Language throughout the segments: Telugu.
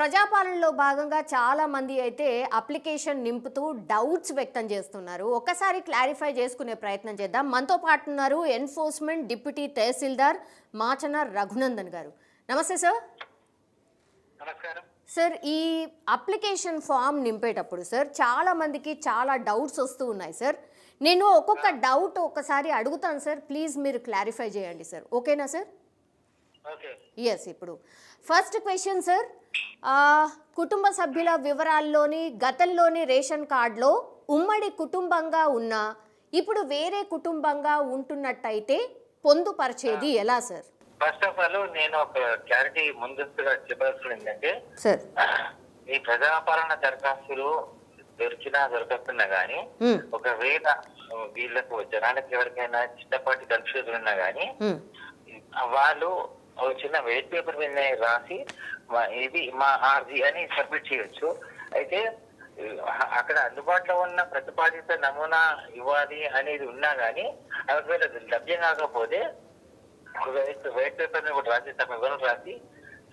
ప్రజాపాలనలో భాగంగా చాలా మంది అయితే అప్లికేషన్ నింపుతూ డౌట్స్ వ్యక్తం చేస్తున్నారు. ఒక్కసారి క్లారిఫై చేసుకునే ప్రయత్నం చేద్దాం. మనతో పాటు ఉన్నారు ఎన్ఫోర్స్మెంట్ డిప్యూటీ తహసీల్దార్ మాచన రఘునందన్ గారు. నమస్తే సార్. నమస్కారం సార్, ఈ అప్లికేషన్ ఫామ్ నింపేటప్పుడు సార్ చాలా మందికి చాలా డౌట్స్ వస్తూ ఉన్నాయి సార్. నేను ఒక్కొక్క డౌట్ ఒకసారి అడుగుతాను సార్, ప్లీజ్ మీరు క్లారిఫై చేయండి సార్. ఓకేనా సార్? ఓకే. ఎస్. ఇప్పుడు ఫస్ట్ క్వశ్చన్ సార్, కుటుంబ సభ్యుల వివరాల్లోని గతంలోని రేషన్ కార్డులో ఉమ్మడి కుటుంబంగా ఉన్న ఇప్పుడు వేరే కుటుంబంగా ఉంటున్నట్టయితే పొందుపరిచేది ఎలా సార్? ఫస్ట్ ఆఫ్ ఆల్ నేను ఒక క్లారిటీ ముందస్తుగా చెప్పాల్సింది ఏంటంటే సార్, ఈ ప్రజాపాలన దరఖాస్తులు దొరకకున్నా గానీ ఒకవేళ వీళ్ళకు జనానికి ఎవరికైనా చిన్నపాటి కన్ఫ్యూజన్ ఉన్నా గానీ వాళ్ళు ఒక చిన్న వెయిట్ పేపర్ మీద రాసి ఇది మా ఆర్జీ అని సబ్మిట్ చేయొచ్చు. అయితే అక్కడ అందుబాటులో ఉన్న ప్రతిపాదిత నమూనా ఇవ్వాలి అనేది ఉన్నా గానీ ఒకవేళ లభ్యం కాకపోతే వైట్ పేపర్ మీద కూడా రాసి తమ వివరణ రాసి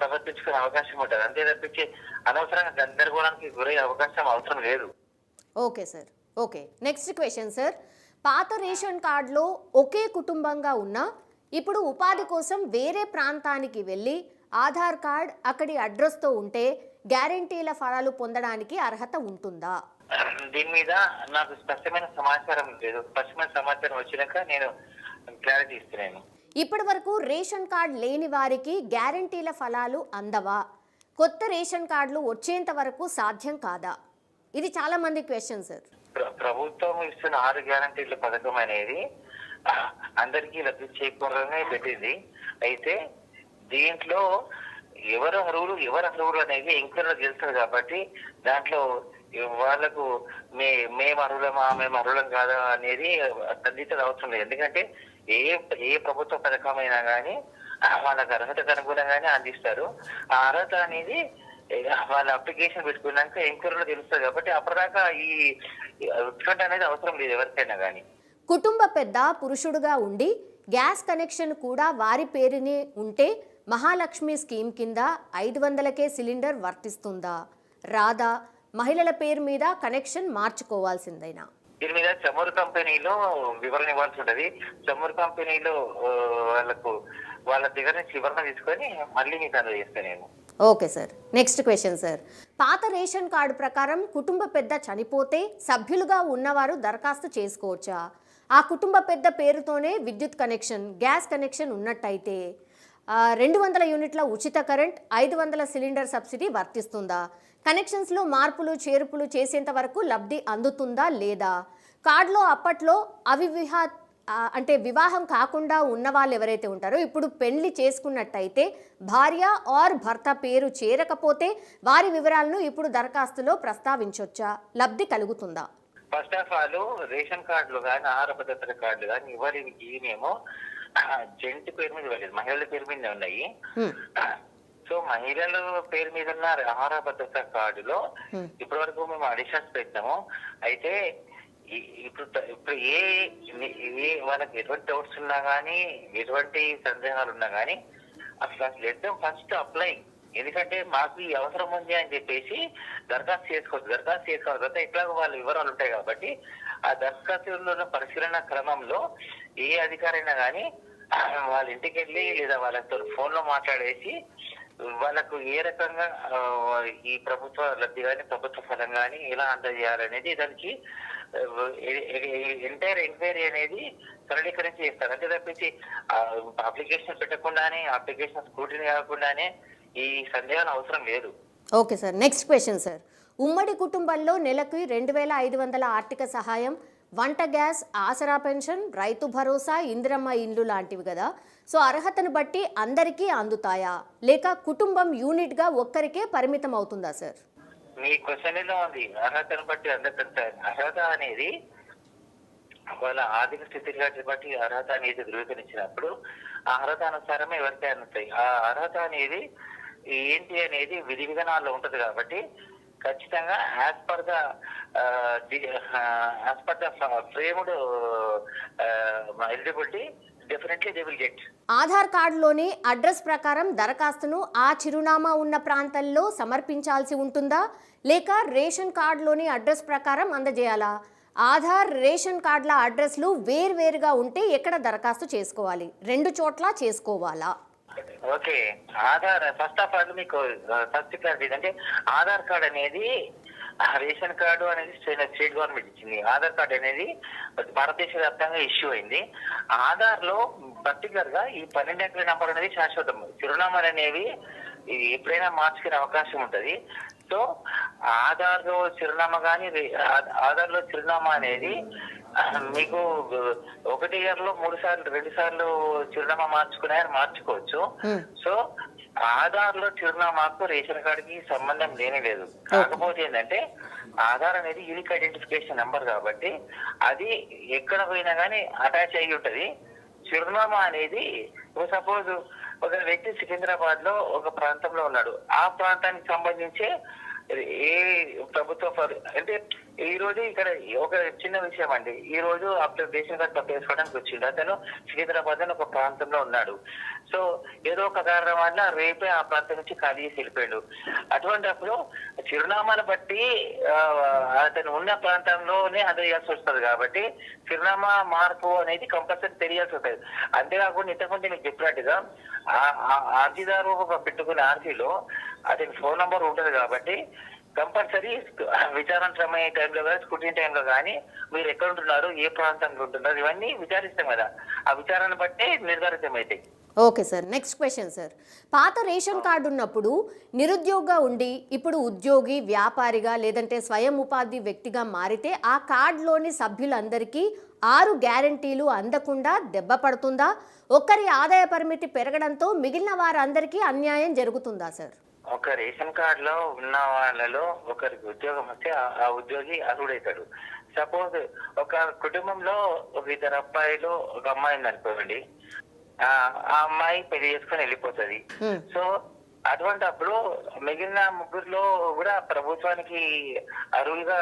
సమర్పించుకునే అవకాశం ఉంటుంది. అంతే తప్పించి అనవసరంగా గందరగోళానికి గురయ్యే అవకాశం అవసరం లేదు. Okay sir. Okay. Next question sir, పాత రేషన్ కార్డులో ఒకే కుటుంబంగా ఉన్న ఇప్పుడు ఉపాధి కోసం వేరే ప్రాంతానికి వెళ్ళి ఆధార్ కార్డ్ అక్కడి అడ్రస్తో ఉంటే గ్యారంటీల ఫలాలు పొందడానికి అర్హత ఉంటుందా? దీని మీద నాకు స్పష్టమైన సమాచారం లేదు. స్పష్టమైన సమాచారం వచ్చినాక నేను క్లారిటీ ఇస్తున్నాను. ఇప్పటి వరకు రేషన్ కార్డ్ లేని వారికి గ్యారంటీల ఫలాలు అందవా? కొత్త రేషన్ కార్డులు వచ్చేంత వరకు సాధ్యం కాదా? ఇది చాలా మంది క్వశ్చన్ సార్. ప్రభుత్వం ఇస్తున్న 6 గ్యారంటీల పథకం అనేది అందరికీ లబ్ధి చేకూరనే పెట్టింది. అయితే దీంట్లో ఎవరు అర్హులు అనేది ఎంక్వైరీలో తెలుస్తుంది కాబట్టి దాంట్లో వాళ్ళకు మేము అర్హులం కాదా అనేది ఖండిత అవసరం లేదు. ఎందుకంటే ఏ ప్రభుత్వ పథకం అయినా కానీ వాళ్ళకి అర్హతకు అనుగుణంగానే అందిస్తారు. ఆ అర్హత అనేది వాళ్ళ అప్లికేషన్ పెట్టుకున్నాక ఎంక్వైరీలో తెలుస్తుంది కాబట్టి అప్పటిదాకా ఈ ఉత్కంఠ అనేది అవసరం లేదు ఎవరికైనా కానీ. కుటుంబ పెద్ద పురుషుడుగా ఉండి గ్యాస్ కనెక్షన్ కూడా వారి పేరునే ఉంటే మహాలక్ష్మి స్కీమ్ కింద 500కే సిలిండర్ వర్తిస్తుందా రాదా? మహిళల పేరు మీద కనెక్షన్ మార్చుకోవాల్సిందేనా? దీని మీద చమురు కంపెనీలో వివరణ ఇవ్వాల్సి ఉంటుంది. చమురు కంపెనీలో వాళ్ళ దగ్గర నుంచి వివరణ తీసుకొని మళ్ళీ మీకు అందజేస్తాను నేను. Okay sir. Next question sir, పాత రేషన్ కార్డు ప్రకారం కుటుంబ పెద్ద చనిపోతే సభ్యులుగా ఉన్నవారు దరఖాస్తు చేసుకోవచ్చా? ఆ కుటుంబ పెద్ద పేరుతోనే విద్యుత్ కనెక్షన్, గ్యాస్ కనెక్షన్ ఉన్నట్టయితే 200 యూనిట్ల ఉచిత కరెంట్, 500 సిలిండర్ సబ్సిడీ వర్తిస్తుందా? కనెక్షన్స్లో మార్పులు చేర్పులు చేసేంత వరకు లబ్ధి అందుతుందా లేదా? కార్డులో అప్పట్లో వివాహం కాకుండా ఉన్న వాళ్ళు ఎవరైతే ఉంటారో ఇప్పుడు పెళ్లి చేసుకున్నట్టయితే భార్య ఆర్ భర్త పేరు చేరకపోతే వారి వివరాలను ఇప్పుడు దరఖాస్తులో ప్రస్తావించొచ్చా? లబ్ధి కలుగుతుందా? ఫస్ట్ ఆఫ్ ఆల్ రేషన్ కార్డులు కానీ ఆహార భద్రత కార్డులు కానీ ఇవేమో జెంట్ పేరు మీద ఇవ్వలేదు, మహిళల పేరు మీద ఉన్నాయి. సో మహిళల పేరు మీద ఉన్న ఆహార భద్రత కార్డులో ఇప్పటి వరకు మేము అడిషన్స్ పెట్టాము. అయితే ఇప్పుడు వాళ్ళకి ఎటువంటి డౌట్స్ ఉన్నా కానీ ఎటువంటి సందేహాలు ఉన్నా కానీ అసలు లెట్ దెమ్ ఫస్ట్ అప్లై. ఎందుకంటే మాకు ఈ అవసరం ఉంది అని చెప్పేసి దరఖాస్తు చేసుకోవచ్చు. దరఖాస్తు చేసుకోవాలి తర్వాత ఎట్లాగో వాళ్ళ వివరాలు ఉంటాయి కాబట్టి ఆ దరఖాస్తులో పరిశీలన క్రమంలో ఏ అధికారైనా కానీ వాళ్ళ ఇంటికి వెళ్ళి లేదా వాళ్ళతో ఫోన్ లో మాట్లాడేసి వాళ్ళకు ఏ రకంగా ఈ ప్రభుత్వ లబ్ధి కానీ ప్రభుత్వ ఫలం కానీ ఎలా అందజేయాలనేది దానికి ఎంటైర్ ఎంక్వైరీ అనేది సరళీకరించి చేస్తారు. అంతే తప్పించి అప్లికేషన్ పెట్టకుండానే అప్లికేషన్ స్క్రూటినీ కాకుండానే ఈ సందేహాలు అవసరం లేదు. Okay sir. Next question sir, ఉమ్మడి కుటుంబంలో నెలకు 2500 ఆర్థిక సహాయం, వంట గ్యాస్, ఆసరా పెన్షన్, రైతు భరోసా, ఇందిరమ్మ ఇండ్లు లాంటివి కదా. సో అర్హతను బట్టి అందరికీ అందుతాయా లేక కుటుంబం యూనిట్గా ఒక్కరికే పరిమితం అవుతుందా సార్? మీ క్వశ్చన్ లో ఉంది అర్హతను బట్టి అందరికంటే. అర్హత అనేది వాళ్ళ ఆర్థిక స్థితిగతి బట్టి అర్హత అనేది ధృవీకరించినప్పుడు ఆ అర్హత అనుసారమే ఎవరికైనా అందుతాయి. ఆ అర్హత అనేది ఏంటి అనేది విధి విధానాల్లో ఉంటది కాబట్టి ఖచ్చితంగా as per the framed eligibility definitely they will get. Aadhaar కార్డులోని అడ్రస్ ప్రకారం దరఖాస్తును ఆ చిరునామా ఉన్న ప్రాంతంలో సమర్పించాల్సి ఉంటుందా, లేక రేషన్ కార్డులోని అడ్రస్ ప్రకారం అందజేయాలా? ఆధార్, రేషన్ కార్డుల అడ్రస్లు వేర్వేరుగా ఉంటే ఎక్కడ దరఖాస్తు చేసుకోవాలి? 2 చోట్ల చేసుకోవాలా? Okay, Aadhaar first of all మీకు ఫస్ట్ క్లారిటీ ఏంటంటే ఆధార్ కార్డ్ అనేది రేషన్ కార్డు అనేది స్టేట్ గవర్నమెంట్ ఇచ్చింది. ఆధార్ కార్డు అనేది భారతదేశ వ్యాప్తంగా ఇష్యూ అయింది. ఆధార్ లో పర్టికులర్ గా ఈ 12 అంకెల నంబర్ అనేది శాశ్వతం. చిరునామాలు అనేవి ఎప్పుడైనా మార్చుకునే అవకాశం ఉంటది. సో ఆధార్ లో చిరునామా కానీ ఆధార్ లో చిరునామా అనేది మీకు 1 ఇయర్ లో 3 సార్లు 2 సార్లు చిరునామా మార్చుకోవచ్చు. సో ఆధార్ లో చిరునామాకు రేషన్ కార్డుకి సంబంధం లేనే లేదు. కాకపోతే ఏంటంటే ఆధార్ అనేది యూనిక్ ఐడెంటిఫికేషన్ నెంబర్ కాబట్టి అది ఎక్కడ పోయినా కానీ అటాచ్ అయ్యి ఉంటది. చిరునామా అనేది సపోజ్ ఒక వ్యక్తి సికింద్రాబాద్ లో ఒక ప్రాంతంలో ఉన్నాడు, ఆ ప్రాంతానికి సంబంధించే ఏ ప్రభుత్వ అంటే ఈ రోజు ఇక్కడ ఒక చిన్న విషయం అండి, ఈ రోజు రేషన్ కార్డు తప్పేసుకోవడానికి వచ్చిండు. అతను సికింద్రాబాద్ అని ఒక ప్రాంతంలో ఉన్నాడు. సో ఏదో ఒక కారణం వల్ల రేపే ఆ ప్రాంతం నుంచి ఖాళీ చేసి వెళ్ళిపోయాడు. అటువంటిప్పుడు చిరునామాను బట్టి అతను ఉన్న ప్రాంతంలోనే అందజేయాల్సి వస్తుంది. కాబట్టి చిరునామా మార్పు అనేది కంపల్సరీ తెలియాల్సి ఉంటుంది. అంతేకాకుండా ఇంతకుముందు మీకు చెప్పినట్టుగా అర్జీదారు పెట్టుకునే ఆర్జీలో అతని ఫోన్ నంబర్ ఉంటుంది కాబట్టి కంపల్సరీ విచారణ సమయ టైంలో కానీ స్కూటీ టైంలో కానీ మీరు ఎక్కడ ఉంటున్నారు, ఏ ప్రాంతంలో ఉంటున్నారు, ఇవన్నీ విచారిస్తాం కదా. ఆ విచారణ బట్టే నిర్ధారితమైతాయి. Okay sir, next question sir. పాత రేషన్ కార్డు ఉన్నప్పుడు నిరుద్యోగిగా ఉండి ఇప్పుడు ఉద్యోగి, వ్యాపారిగా లేదంటే స్వయం ఉపాధి వ్యక్తిగా మారితే ఆ కార్డులోని సభ్యులందరికీ 6 గ్యారంటీలు అందకుండా దెబ్బ పడుతుందా? ఒక్కరి ఆదాయ పరిమితి పెరగడంతో మిగిలిన వారందరికీ అన్యాయం జరుగుతుందా సార్? ఒక రేషన్ కార్డు లో ఉన్న వాళ్ళలో ఒకరికి ఉద్యోగం వస్తే ఆ ఉద్యోగి అర్హుడైతాడు. సపోజ్ ఒక కుటుంబంలో ఒక 2 అబ్బాయిలు ఒక అమ్మాయి ఉంది అనుకోండి, ఆ అమ్మాయి పెళ్లి చేసుకొని వెళ్ళిపోతుంది. సో అటువంటిప్పుడు మిగిలిన ముగ్గురులో కూడా ప్రభుత్వానికి అర్హులుగా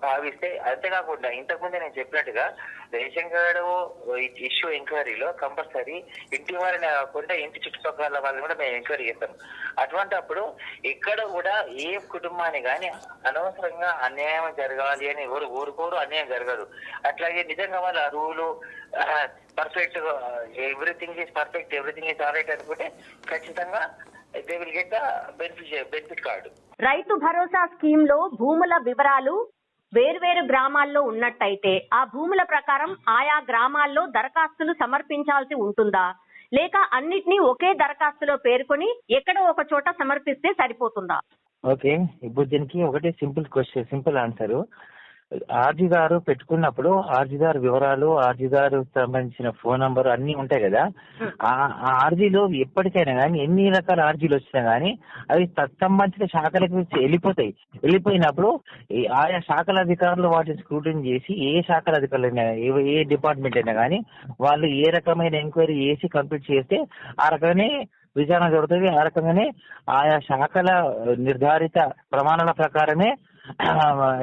భావిస్తే, అంతేకాకుండా ఇంతకుముందే నేను చెప్పినట్టుగా రేషన్ కార్డు ఇష్యూ ఎంక్వైరీలో కంపల్సరీ ఇంటి వారిని కాకుండా ఇంటి చుట్టుపక్కల వాళ్ళని కూడా మేము ఎంక్వైరీ చేస్తాం. అటువంటిప్పుడు ఇక్కడ కూడా ఏ కుటుంబాన్ని కానీ అనవసరంగా అన్యాయం జరగాలి అని ఎవరు ఊరుకోరు, అన్యాయం జరగదు. అట్లాగే నిజంగా వాళ్ళ అర్హులు perfect, everything is perfect, everything is all right అనుకుంటే ఖచ్చితంగా they will get the benefit card. Rythu Bharosa scheme లో భూముల వివరాలు వేర్వేరు గ్రామాల్లో ఉన్నట్టయితే ఆ భూముల ప్రకారం ఆయా గ్రామాల్లో దరఖాస్తులు సమర్పించాల్సి ఉంటుందా, లేక అన్నిటినీ ఒకే దరఖాస్తులో పేర్కొని ఎక్కడో ఒక చోట సమర్పిస్తే సరిపోతుందా? ఓకే, ఇప్పుడు దీనికి ఒకటే సింపుల్ ఆన్సర్. ఆర్జీదారు పెట్టుకున్నప్పుడు ఆర్జీదారు వివరాలు, ఆర్జీదారు సంబంధించిన ఫోన్ నంబర్ అన్ని ఉంటాయి కదా. ఆ ఆర్జీలో ఎప్పటికైనా కానీ ఎన్ని రకాల ఆర్జీలు వచ్చినా కానీ అవి తత్సంబంధిత శాఖలకు వెళ్ళిపోతాయి. వెళ్ళిపోయినప్పుడు ఆయా శాఖల అధికారులు వాటిని స్క్రూటినీ చేసి ఏ శాఖల అధికారులు అయినా ఏ డిపార్ట్మెంట్ అయినా కానీ వాళ్ళు ఏ రకమైన ఎంక్వైరీ చేసి కంప్లీట్ చేస్తే ఆ రకమే విచారణ జరుగుతుంది. ఆ రకంగానే ఆయా శాఖల నిర్ధారిత ప్రమాణాల ప్రకారమే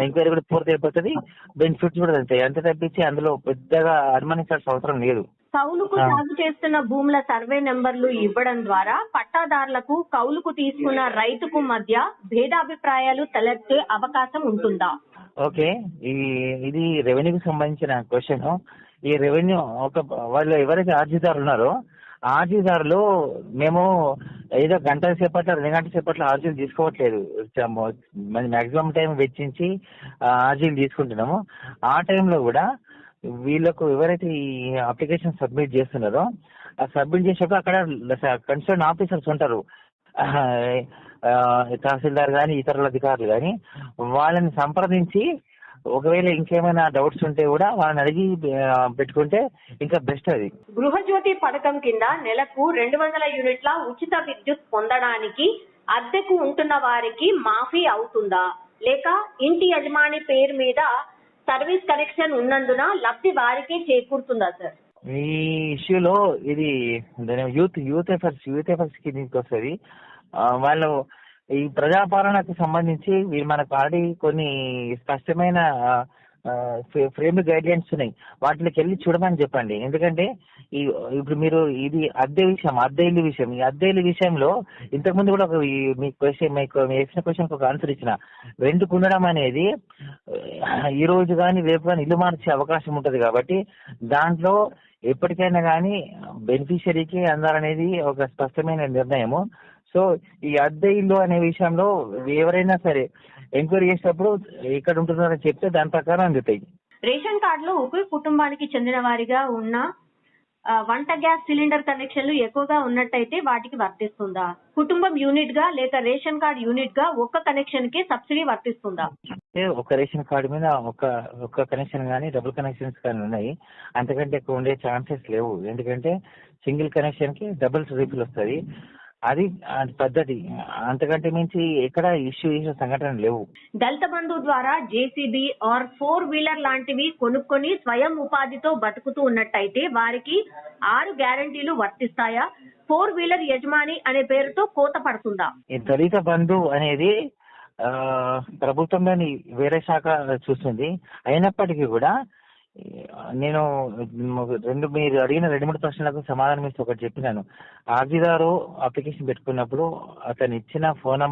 ఎంక్వైరీ కూడా పూర్తి అయిపోతుంది, బెనిఫిట్స్ కూడా వెళ్తాయి. అంతే తప్పించి అందులో పెద్దగా అనుమానించాల్సిన అవసరం లేదు. కౌలుకు సాగు చేస్తున్న భూముల సర్వే నెంబర్లు ఇవ్వడం ద్వారా పట్టాదారులకు కౌలుకు తీసుకున్న రైతుకు మధ్య భేదాభిప్రాయాలు తలెత్తే అవకాశం ఉంటుందా? ఓకే, ఇది రెవెన్యూకి సంబంధించిన క్వశ్చన్. ఈ రెవెన్యూ వాళ్ళు ఎవరైతే అర్జీదారులు ఉన్నారో ఆర్జీదారులు మేము ఏదో గంట సేపట్లో 2 గంటల సేపట్లో ఆర్జీలు తీసుకోవట్లేదు. మాక్సిమం టైం వెచ్చించి ఆర్జీలు తీసుకుంటున్నాము. ఆ టైంలో కూడా వీళ్ళకు ఎవరైతే ఈ అప్లికేషన్ సబ్మిట్ చేస్తున్నారో ఆ సబ్మిట్ చేసేటప్పుడు అక్కడ కన్సర్న్ ఆఫీసర్స్ ఉంటారు, తహసీల్దార్ కానీ ఇతరుల అధికారులు కానీ, వాళ్ళని సంప్రదించి ఒకవేళ ఇంకేమైనా డౌట్స్ ఉంటే కూడా వాళ్ళని అడిగి పెట్టుకుంటే ఇంకా బెస్ట్. అది గృహజ్యోతి పథకం కింద నెలకు 200 యూనిట్ల ఉచిత విద్యుత్ పొందడానికి అద్దెకు ఉంటున్న వారికి మాఫీ అవుతుందా, లేక ఇంటి యజమాని పేరు మీద సర్వీస్ కనెక్షన్ ఉన్నందున లబ్ధి వారికే చేకూరుతుందా సార్? ఈ ఇష్యూలో ఇది యూత్ ఎఫర్ట్స్ కిందకి వస్తుంది. వాళ్ళు ఈ ప్రజాపాలనకు సంబంధించి మనకు ఆల్రెడీ కొన్ని స్పష్టమైన ఫ్రేమ్ గైడ్ లైన్స్ ఉన్నాయి, వాటికి వెళ్ళి చూడమని చెప్పండి. ఎందుకంటే ఇప్పుడు మీరు ఇది అద్దె ఇల్లు విషయం, ఈ అద్దె ఇల్లు విషయంలో ఇంతకుముందు కూడా మీకు వేసిన క్వశ్చన్ ఒక ఆన్సర్ ఇచ్చిన, రెంట్కు ఉండడం అనేది ఈ రోజు కానీ రేపు కానీ ఇల్లు మార్చే అవకాశం ఉంటది. కాబట్టి దాంట్లో ఎప్పటికైనా కానీ బెనిఫిషరీకి అందాలనేది ఒక స్పష్టమైన నిర్ణయము. సో ఈ అద్దె ఇల్లు అనే విషయంలో ఎవరైనా సరే ఎంక్వైరీ చేసేటప్పుడు ఎక్కడ ఉంటున్నారని చెప్తే దాని ప్రకారం అందుతాయి. రేషన్ కార్డులో ఒకే కుటుంబానికి చెందిన వారిగా ఉన్న వంట గ్యాస్ సిలిండర్ కనెక్షన్లు ఎక్కువగా ఉన్నట్టయితే వాటికి వర్తిస్తుందా? కుటుంబం యూనిట్ గా లేక రేషన్ కార్డ్ యూనిట్ గా ఒక్క కనెక్షన్ కి సబ్సిడీ వర్తిస్తుందా? అంటే ఒక రేషన్ కార్డు మీద ఒక కనెక్షన్ కానీ డబుల్ కనెక్షన్స్ కానీ ఉన్నాయి, అంతకంటే ఎక్కువ ఉండే ఛాన్సెస్ లేవు. ఎందుకంటే సింగిల్ కనెక్షన్ కి డబుల్ రీఫిల్ వస్తుంది, అది పద్ధతి. అంతకంటే మించి ఎక్కడ ఇష్యూ చేసిన సంఘటన లేవు. దళిత బంధు ద్వారా జేసీబీ ఆర్ 4 వీలర్ లాంటివి కొనుక్కొని స్వయం ఉపాధితో బతుకుతూ ఉన్నట్టయితే వారికి 6 గ్యారంటీలు వర్తిస్తాయా? 4 వీలర్ యజమాని అనే పేరుతో కోత పడుతుందా? ఈ దళిత బంధు అనేది ప్రభుత్వంలోని వేరే శాఖ చూస్తుంది. అయినప్పటికీ కూడా నేను మీరు అడిగిన 2-3 ప్రశ్నలకు సమాధానం ఇస్తూ ఒకటి చెప్పినాను. అర్జీదారు అప్లికేషన్ పెట్టుకున్నప్పుడు అతను ఇచ్చిన ఫోన్